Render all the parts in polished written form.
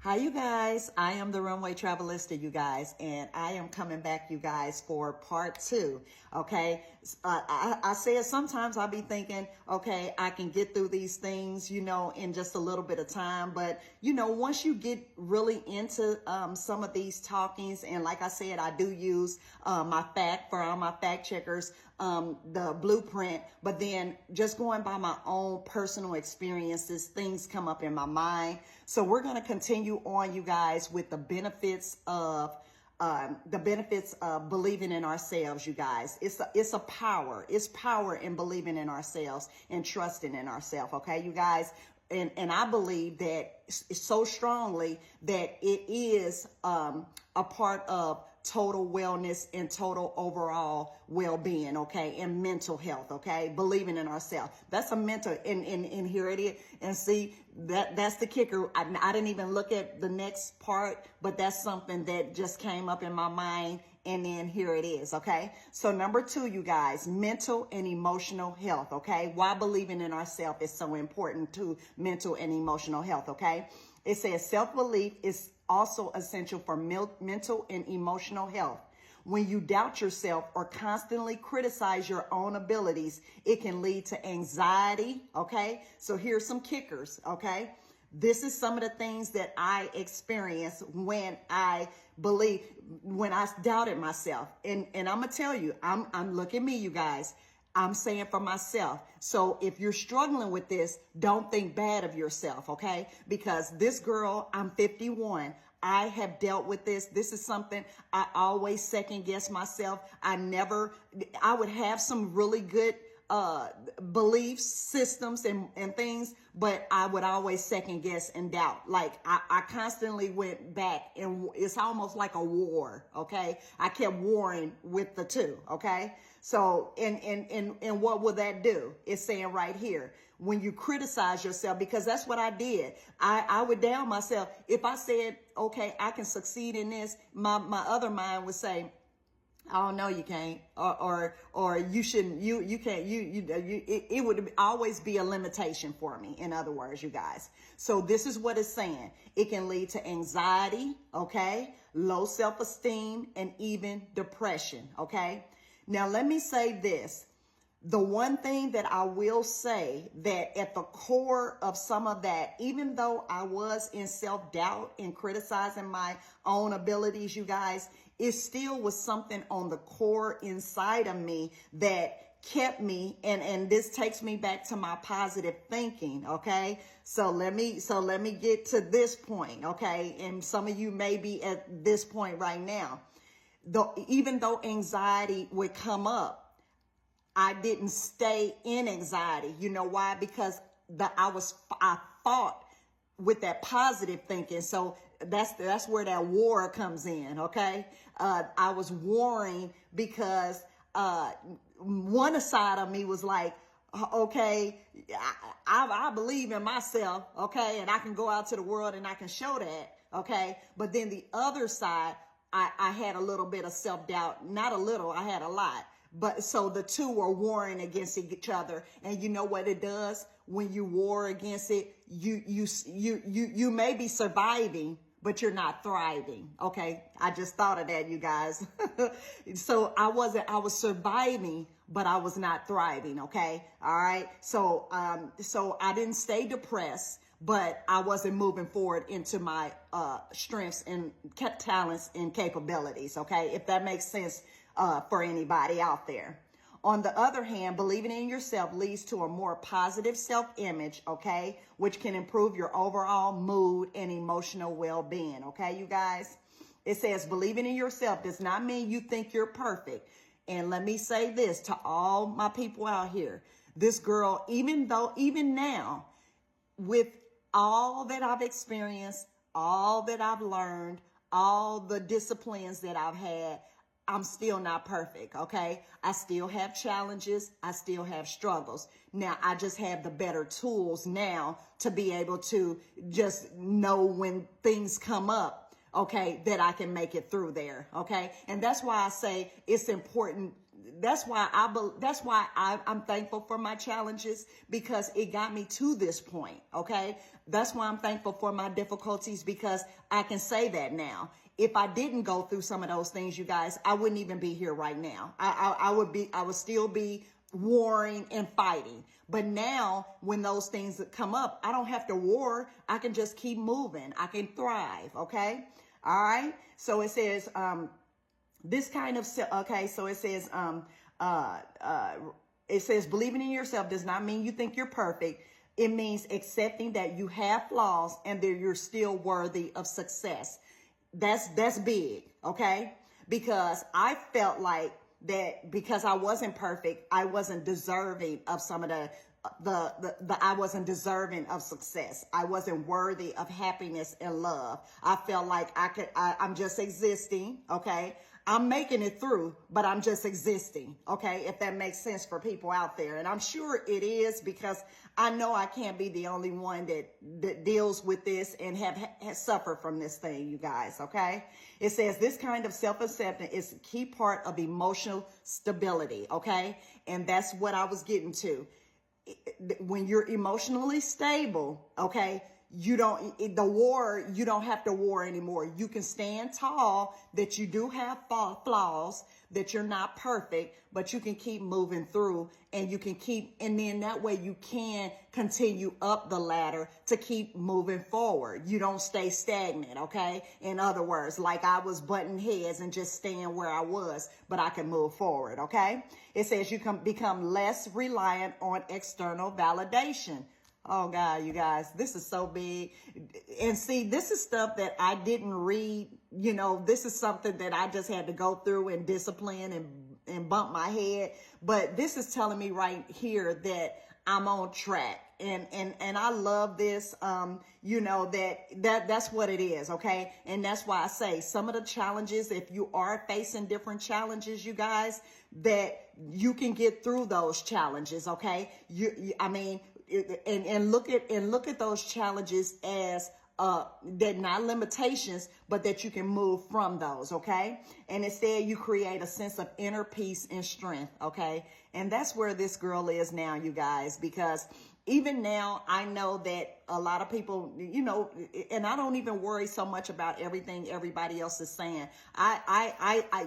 Hi, you guys. I am the Runway Travelista, you guys, and I am coming back, you guys, for part 2. Okay. I said sometimes I'll be thinking, okay, I can get through these things, in just a little bit of time. But, once you get really into some of these talkings, and like I said, I do use for all my fact checkers, the blueprint, but then just going by my own personal experiences, things come up in my mind. So we're going to continue on, you guys, with the benefits of believing in ourselves, you guys. It's power in believing in ourselves and trusting in ourselves. Okay, you guys. And I believe that so strongly that it is a part of total wellness and total overall well-being, okay, and mental health, okay, believing in ourselves. That's a mental, and here it is. And see, that's the kicker. I didn't even look at the next part, but that's something that just came up in my mind. And then here it is. Okay. So number 2, you guys, mental and emotional health. Okay. Why believing in ourselves is so important to mental and emotional health. Okay. It says self-belief is also essential for mental and emotional health. When you doubt yourself or constantly criticize your own abilities, it can lead to anxiety. Okay. So here's some kickers. Okay. This is some of the things that I experienced when I doubted myself. And I'm going to tell you, look at me, you guys. I'm saying for myself. So if you're struggling with this, don't think bad of yourself, okay? Because this girl, I'm 51. I have dealt with this. This is something I always second guess myself. I would have some really good beliefs, systems and things, but I would always second guess and doubt. Like I constantly went back, and it's almost like a war. Okay. I kept warring with the two. Okay. So, and what will that do? It's saying right here, when you criticize yourself, because that's what I did. I would doubt myself. If I said, okay, I can succeed in this, my other mind would say, oh no, you can't, or you shouldn't, you can't, it would always be a limitation for me. In other words, you guys. So this is what it's saying. It can lead to anxiety, okay, low self-esteem, and even depression. Okay. Now let me say this. The one thing that I will say, that at the core of some of that, even though I was in self-doubt and criticizing my own abilities, you guys, it still was something on the core inside of me that kept me, and this takes me back to my positive thinking. Okay. So let me get to this point. Okay. And some of you may be at this point right now. Even though anxiety would come up, I didn't stay in anxiety. You know why? Because I fought with that positive thinking. So that's where that war comes in. Okay. I was warring because, one side of me was like, okay, I believe in myself. Okay. And I can go out to the world and I can show that. Okay. But then the other side, I had a little bit of self-doubt, not a little, I had a lot. But so the two were warring against each other. And you know what it does when you war against it? You may be surviving, but you're not thriving. Okay. I just thought of that, you guys. So I was surviving, but I was not thriving. Okay. All right. So I didn't stay depressed, but I wasn't moving forward into my strengths and talents and capabilities. Okay. If that makes sense for anybody out there. On the other hand, believing in yourself leads to a more positive self-image, okay, which can improve your overall mood and emotional well-being. Okay, you guys. It says believing in yourself does not mean you think you're perfect. And let me say this to all my people out here. This girl, even now, with all that I've experienced, all that I've learned, all the disciplines that I've had, I'm still not perfect. Okay. I still have challenges. I still have struggles. Now I just have the better tools now to be able to just know when things come up, okay, that I can make it through there. Okay. And that's why I say it's important I'm thankful for my challenges, because it got me to this point. Okay. That's why I'm thankful for my difficulties, because I can say that now. If I didn't go through some of those things, you guys, I wouldn't even be here right now. I would still be warring and fighting. But now when those things come up, I don't have to war. I can just keep moving. I can thrive. Okay. All right. So it says, this kind of, okay. So it says believing in yourself does not mean you think you're perfect. It means accepting that you have flaws and that you're still worthy of success. That's big. Okay. Because I felt like that because I wasn't perfect, I wasn't deserving of some of I wasn't deserving of success. I wasn't worthy of happiness and love. I felt like I'm just existing. Okay. I'm making it through, but I'm just existing. Okay. If that makes sense for people out there. And I'm sure it is, because I know I can't be the only one that deals with this and have suffered from this thing, you guys. Okay. It says this kind of self-acceptance is a key part of emotional stability. Okay. And that's what I was getting to. When you're emotionally stable, okay, you don't have to war anymore. You can stand tall, that you do have flaws, that you're not perfect, but you can keep moving through, and and then that way you can continue up the ladder to keep moving forward. You don't stay stagnant. Okay. In other words, like I was butting heads and just staying where I was, but I can move forward. Okay. It says you can become less reliant on external validation. Oh God, you guys, this is so big. And see, this is stuff that I didn't read. You know, this is something that I just had to go through and discipline and bump my head. But this is telling me right here that I'm on track. And I love this, you know, that's what it is. Okay. And that's why I say some of the challenges, if you are facing different challenges, you guys, that you can get through those challenges. Okay. I mean, and look at those challenges as they're not limitations, but that you can move from those. Okay. And instead you create a sense of inner peace and strength. Okay. And that's where this girl is now, you guys, because even now I know that a lot of people, you know, and I don't even worry so much about everything everybody else is saying.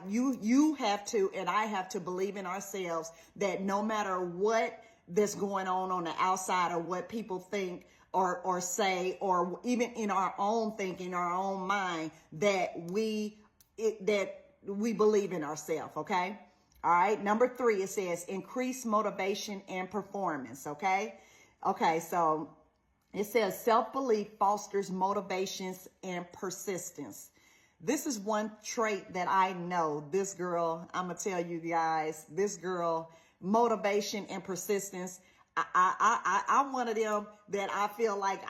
You have to, and I have to believe in ourselves that no matter what that's going on the outside, or what people think or say, or even in our own thinking, our own mind, that we believe in ourselves. Okay. All right. Number 3, it says increase motivation and performance. Okay. Okay. So it says self-belief fosters motivations and persistence. This is one trait that I know this girl, I'm going to tell you guys, this girl, motivation and persistence. I'm one of them that I feel like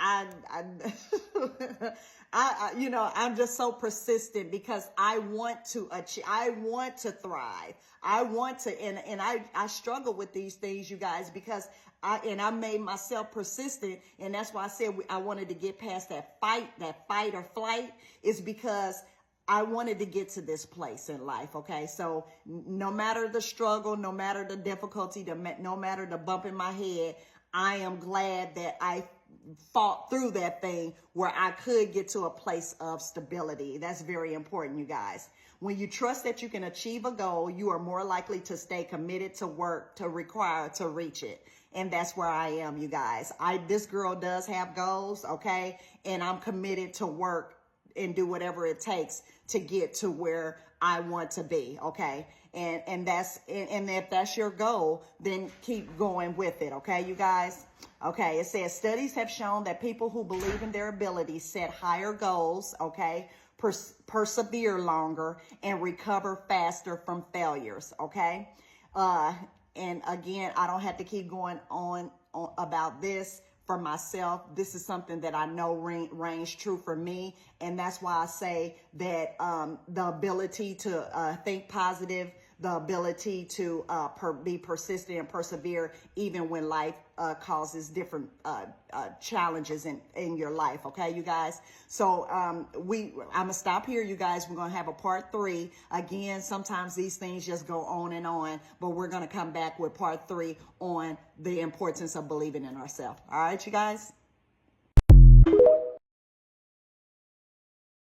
you know, I'm just so persistent, because I want to achieve, I want to thrive. I want to, and I struggle with these things, you guys, because I made myself persistent. And that's why I said I wanted to get past that fight or flight, is because I wanted to get to this place in life. Okay. So no matter the struggle, no matter the difficulty, no matter the bump in my head, I am glad that I fought through that thing where I could get to a place of stability. That's very important, you guys. When you trust that you can achieve a goal, you are more likely to stay committed to work to reach it. And that's where I am, you guys. This girl does have goals. Okay. And I'm committed to work and do whatever it takes to get to where I want to be. Okay. And if that's your goal, then keep going with it. Okay, you guys. Okay. It says studies have shown that people who believe in their abilities set higher goals. Okay. Persevere longer and recover faster from failures. Okay. And again, I don't have to keep going on about this. For myself, this is something that I know reigns true for me. And that's why I say that the ability to think positive, the ability to be persistent and persevere even when life causes different challenges in your life. Okay, you guys. So I'm gonna stop here, you guys. We're gonna have a part 3. Again, sometimes these things just go on, but we're gonna come back with part 3 on the importance of believing in ourselves. All right, you guys.